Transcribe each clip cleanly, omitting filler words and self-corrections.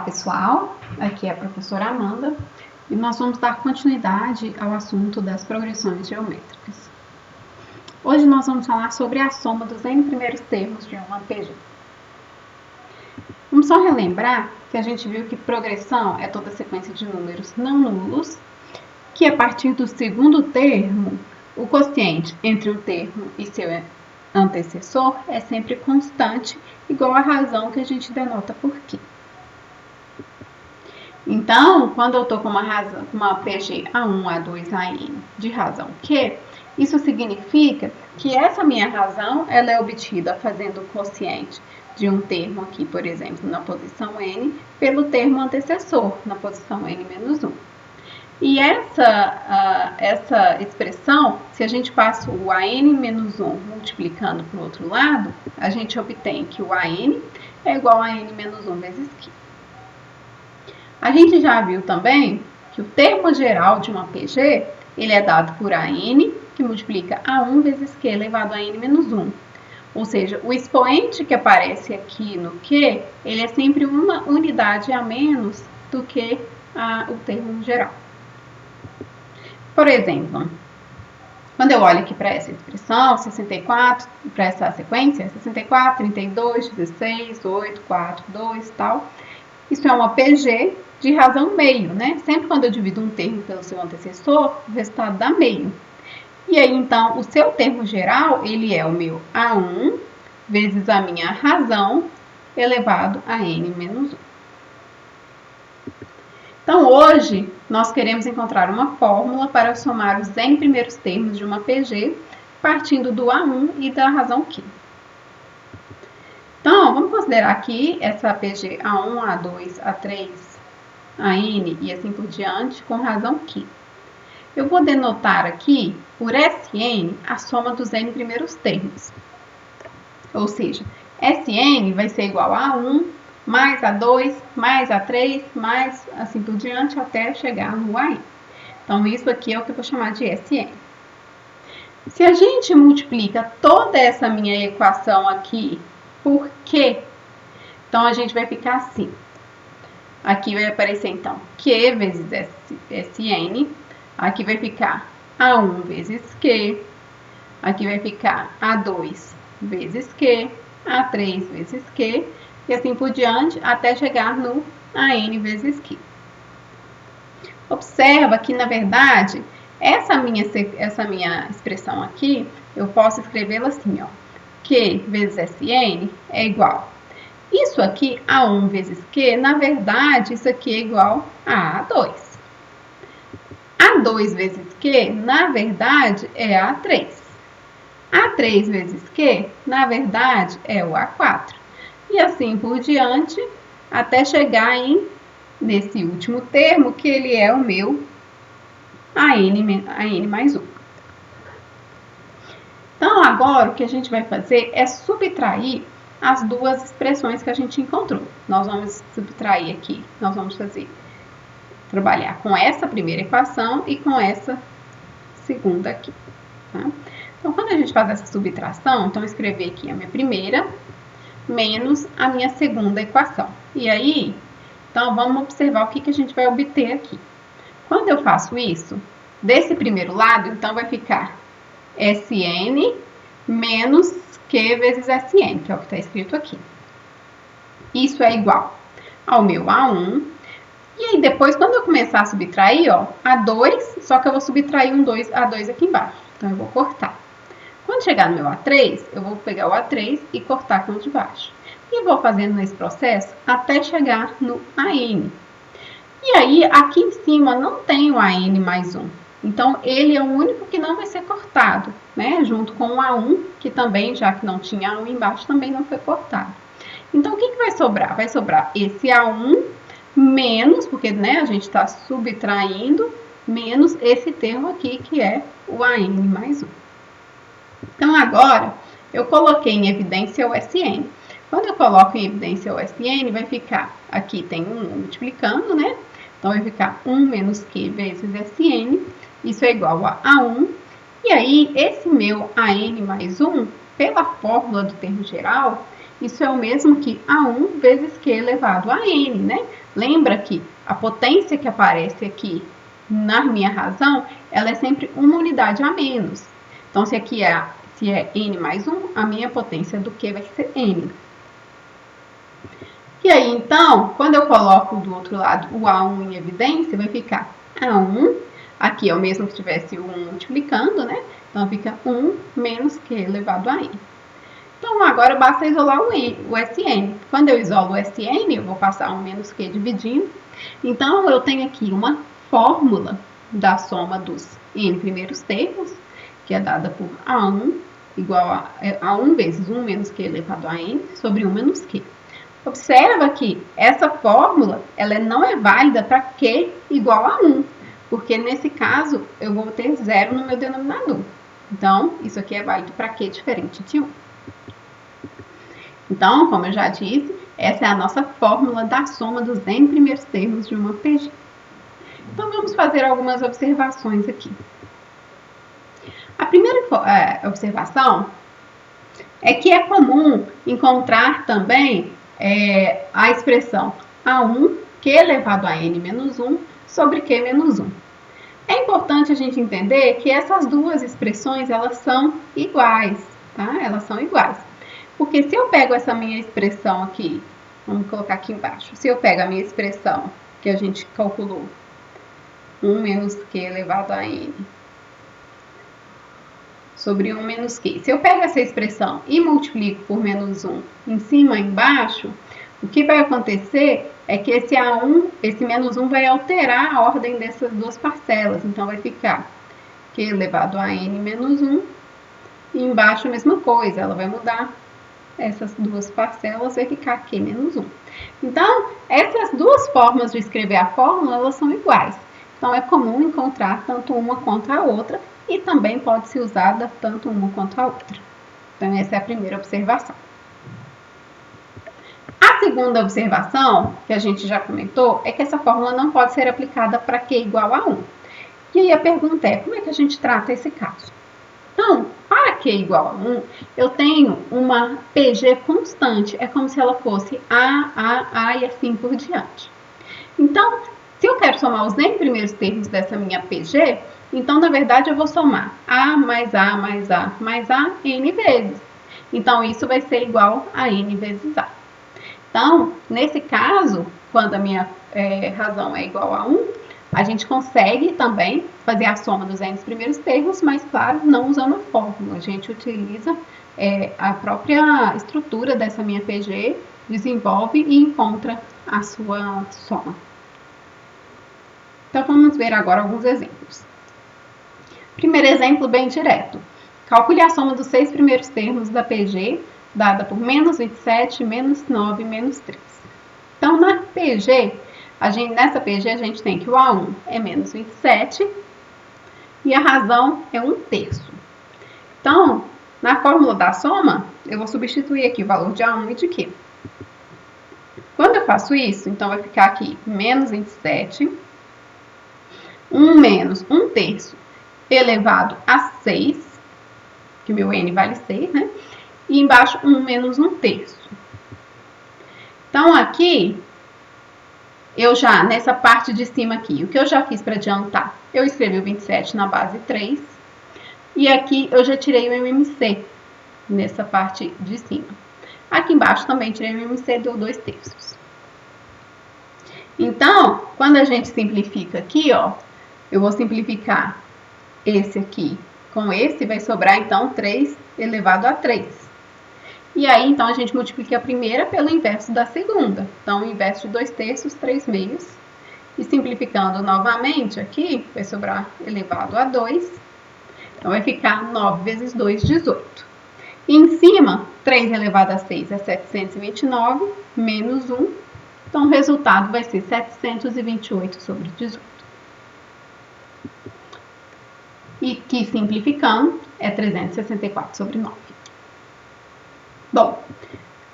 pessoal, aqui é a professora Amanda e nós vamos dar continuidade ao assunto das progressões geométricas. Hoje nós vamos falar sobre a soma dos n primeiros termos de uma PG. Vamos só relembrar que a gente viu que progressão é toda sequência de números não nulos, que a partir do segundo termo, o quociente entre o termo e seu antecessor é sempre constante, igual à razão que a gente denota por Q. Então, quando eu estou com uma PG A1, A2, AN de razão Q, isso significa que essa minha razão ela é obtida fazendo o quociente de um termo aqui, por exemplo, na posição N, pelo termo antecessor, na posição N-1. E essa expressão, se a gente passa o AN-1 multiplicando para o outro lado, a gente obtém que o AN é igual a N-1 vezes Q. A gente já viu também que o termo geral de uma PG, ele é dado por AN, que multiplica A1 vezes Q elevado a N-1. Ou seja, o expoente que aparece aqui no Q, ele é sempre uma unidade a menos do que o termo geral. Por exemplo, quando eu olho aqui para essa expressão, 64, para essa sequência, 64, 32, 16, 8, 4, 2 e tal, isso é uma PG de razão meio, né? Sempre quando eu divido um termo pelo seu antecessor, o resultado dá meio. E aí, então, o seu termo geral, ele é o meu A1 vezes a minha razão elevado a N-1. Então, hoje, nós queremos encontrar uma fórmula para somar os n primeiros termos de uma PG, partindo do A1 e da razão Q. Então, vamos considerar aqui essa PG A1, A2, A3, AN e assim por diante, com razão Q. Eu vou denotar aqui, por Sn, a soma dos n primeiros termos. Ou seja, Sn vai ser igual a 1 mais A2, mais A3, mais assim por diante, até chegar no AN. Então, isso aqui é o que eu vou chamar de Sn. Se a gente multiplica toda essa minha equação aqui por Q, então a gente vai ficar assim. Aqui vai aparecer, então, Q vezes Sn. Aqui vai ficar A1 vezes Q. Aqui vai ficar A2 vezes Q. A3 vezes Q. E assim por diante, até chegar no AN vezes Q. Observa que, na verdade, essa minha expressão aqui, eu posso escrevê-la assim, ó. Q vezes Sn é igual. Isso aqui, A1 vezes Q, na verdade, isso aqui é igual a A2. A2 vezes Q, na verdade, é A3. A3 vezes Q, na verdade, é o A4. E assim por diante, até chegar nesse último termo, que ele é o meu AN mais 1. Então, agora, o que a gente vai fazer é subtrair as duas expressões que a gente encontrou. Nós vamos subtrair aqui, nós vamos trabalhar com essa primeira equação e com essa segunda aqui. Tá? Então, quando a gente faz essa subtração, então, eu escrever aqui a minha primeira menos a minha segunda equação. E aí, então, vamos observar o que a gente vai obter aqui. Quando eu faço isso, desse primeiro lado, então, vai ficar Sn menos Q vezes Sn, que é o que está escrito aqui. Isso é igual ao meu A1. E aí, depois, quando eu começar a subtrair, ó, A2, só que eu vou subtrair A2 aqui embaixo. Então, eu vou cortar. Quando chegar no meu A3, eu vou pegar o A3 e cortar com o de baixo. E vou fazendo nesse processo até chegar no AN. E aí, aqui em cima não tem o AN mais 1. Então, ele é o único que não vai ser cortado, né? Junto com o A1, que também, já que não tinha A1 embaixo, também não foi cortado. Então, o que vai sobrar? Vai sobrar esse A1 menos, porque né, a gente está subtraindo, menos esse termo aqui, que é o AN mais 1. Então, agora, eu coloquei em evidência o Sn. Quando eu coloco em evidência o Sn, vai ficar, aqui tem um multiplicando, né? Então, vai ficar 1 menos Q vezes Sn, isso é igual a A1. E aí, esse meu AN mais 1, pela fórmula do termo geral, isso é o mesmo que A1 vezes Q elevado a N, né? Lembra que a potência que aparece aqui na minha razão, ela é sempre uma unidade a menos. Então, se aqui é n mais 1, a minha potência do Q vai ser n. E aí, então, quando eu coloco do outro lado o A1 em evidência, vai ficar A1, aqui é o mesmo que tivesse o 1 multiplicando, né? Então, fica 1 menos Q elevado a n. Então, agora basta isolar o Sn. Quando eu isolo o Sn, eu vou passar 1 menos Q dividindo. Então, eu tenho aqui uma fórmula da soma dos n primeiros termos, que é dada por A1 igual a 1 vezes 1 menos Q elevado a n sobre 1 menos Q. Observa que essa fórmula ela não é válida para Q igual a 1, porque nesse caso eu vou ter 0 no meu denominador. Então, isso aqui é válido para Q diferente de 1. Então, como eu já disse, essa é a nossa fórmula da soma dos n primeiros termos de uma PG. Então, vamos fazer algumas observações aqui. A primeira observação é que é comum encontrar também a expressão A1, Q elevado a n menos 1, sobre Q menos 1. É importante a gente entender que essas duas expressões, elas são iguais, tá? Elas são iguais. Porque se eu pego essa minha expressão aqui, vamos colocar aqui embaixo, se eu pego a minha expressão que a gente calculou, 1 menos Q elevado a n, sobre 1 menos Q. Se eu pego essa expressão e multiplico por menos 1 em cima e embaixo, o que vai acontecer é que esse A1, esse menos 1 vai alterar a ordem dessas duas parcelas. Então, vai ficar Q elevado a n menos 1 e embaixo a mesma coisa, ela vai mudar essas duas parcelas, vai ficar Q menos 1. Então, essas duas formas de escrever a fórmula, elas são iguais. Então, é comum encontrar tanto uma quanto a outra, e também pode ser usada tanto uma quanto a outra. Então, essa é a primeira observação. A segunda observação, que a gente já comentou, é que essa fórmula não pode ser aplicada para Q igual a 1. E aí a pergunta é, como é que a gente trata esse caso? Então, para Q igual a 1, eu tenho uma PG constante. É como se ela fosse A e assim por diante. Então, se eu quero somar os n primeiros termos dessa minha PG, então, na verdade, eu vou somar A mais A mais A mais A n vezes. Então, isso vai ser igual a n vezes A. Então, nesse caso, quando a minha razão é igual a 1, a gente consegue também fazer a soma dos n primeiros termos, mas, claro, não usando a fórmula. A gente utiliza a própria estrutura dessa minha PG, desenvolve e encontra a sua soma. Então, vamos ver agora alguns exemplos. Primeiro exemplo bem direto. Calcule a soma dos 6 primeiros termos da PG, dada por menos 27, menos 9, menos 3. Então, nessa PG, a gente tem que o A1 é menos 27 e a razão é 1/3. Então, na fórmula da soma, eu vou substituir aqui o valor de A1 e de Q. Quando eu faço isso, então vai ficar aqui menos 27, 1 menos 1/3 elevado a 6, que meu n vale 6, né? E embaixo 1 menos 1/3. Então, aqui, eu já, nessa parte de cima aqui, o que eu já fiz para adiantar? Eu escrevi o 27 na base 3, e aqui eu já tirei o MMC, nessa parte de cima. Aqui embaixo também tirei o MMC, deu 2/3. Então, quando a gente simplifica aqui, ó, eu vou simplificar esse aqui com esse, vai sobrar, então, 3 elevado a 3. E aí, então, a gente multiplica a primeira pelo inverso da segunda. Então, o inverso de 2/3, 3/2. E simplificando novamente aqui, vai sobrar elevado a 2. Então, vai ficar 9 vezes 2, 18. E em cima, 3 elevado a 6 é 729, menos 1. Então, o resultado vai ser 728 sobre 18. E que, simplificando, é 364 sobre 9. Bom,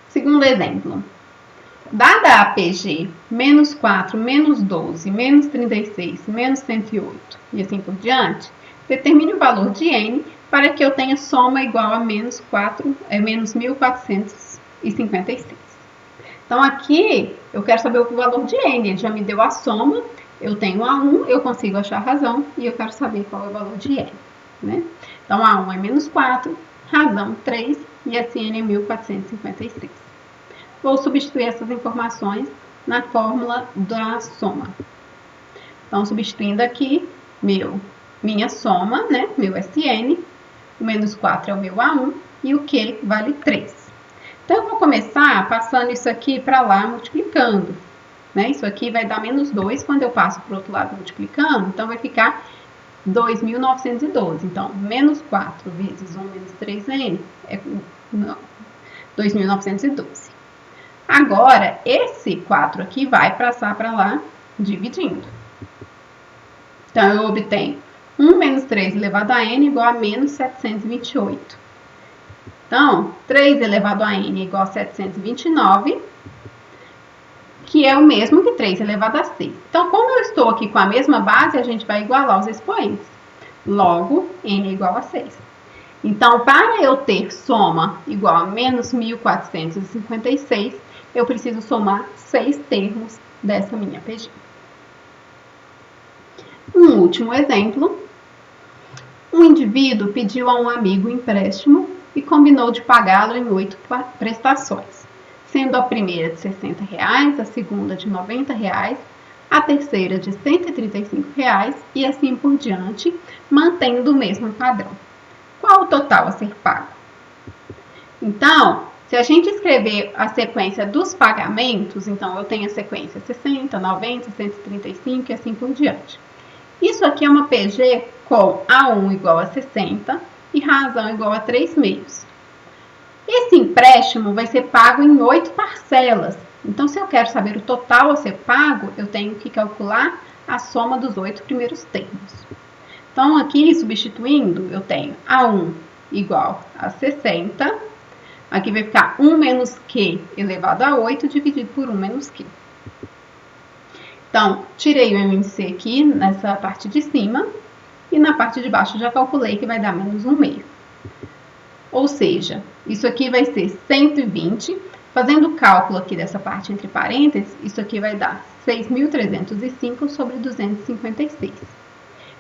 segundo exemplo. Dada a PG, menos 4, menos 12, menos 36, menos 108 e assim por diante, determine o valor de n para que eu tenha soma igual a menos 1456. Então, aqui, eu quero saber o valor de N. Ele já me deu a soma, eu tenho A1, eu consigo achar a razão, e eu quero saber qual é o valor de N, né? Então, A1 é menos 4, razão 3, e esse N é 1456. Vou substituir essas informações na fórmula da soma. Então, substituindo aqui, minha soma, né? Meu SN, o menos 4 é o meu A1, e o Q vale 3. Então, eu vou começar passando isso aqui para lá, multiplicando. Né? Isso aqui vai dar menos 2 quando eu passo para o outro lado multiplicando. Então, vai ficar 2.912. Então, menos 4 vezes 1 menos 3n é 2.912. Agora, esse 4 aqui vai passar para lá dividindo. Então, eu obtenho 1 menos 3 elevado a n igual a menos 728. Então, 3 elevado a n é igual a 729, que é o mesmo que 3 elevado a 6. Então, como eu estou aqui com a mesma base, a gente vai igualar os expoentes. Logo, n é igual a 6. Então, para eu ter soma igual a menos 1.456, eu preciso somar 6 termos dessa minha PG. Um último exemplo. Um indivíduo pediu a um amigo um empréstimo e combinou de pagá-lo em 8 prestações, sendo a primeira de R$ 60, a segunda de R$ 90, a terceira de R$ 135 e assim por diante, mantendo o mesmo padrão. Qual o total a ser pago? Então, se a gente escrever a sequência dos pagamentos, então eu tenho a sequência 60, 90, 135 e assim por diante. Isso aqui é uma PG com A1 igual a 60 e razão igual a 3 meios. Esse empréstimo vai ser pago em 8 parcelas. Então, se eu quero saber o total a ser pago, eu tenho que calcular a soma dos 8 primeiros termos. Então, aqui, substituindo, eu tenho A1 igual a 60. Aqui vai ficar 1 menos Q elevado a 8 dividido por 1 menos Q. Então, tirei o MNC aqui nessa parte de cima e na parte de baixo já calculei que vai dar menos 1 meio. Ou seja, isso aqui vai ser 120. Fazendo o cálculo aqui dessa parte entre parênteses, isso aqui vai dar 6.305 sobre 256.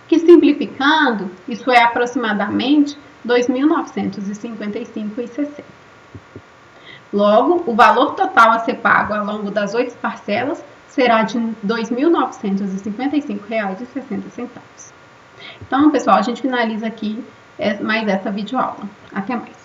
Que simplificando, isso é aproximadamente 2.955,60. Logo, o valor total a ser pago ao longo das 8 parcelas será de R$ 2.955,60. Então, pessoal, a gente finaliza aqui mais essa videoaula. Até mais!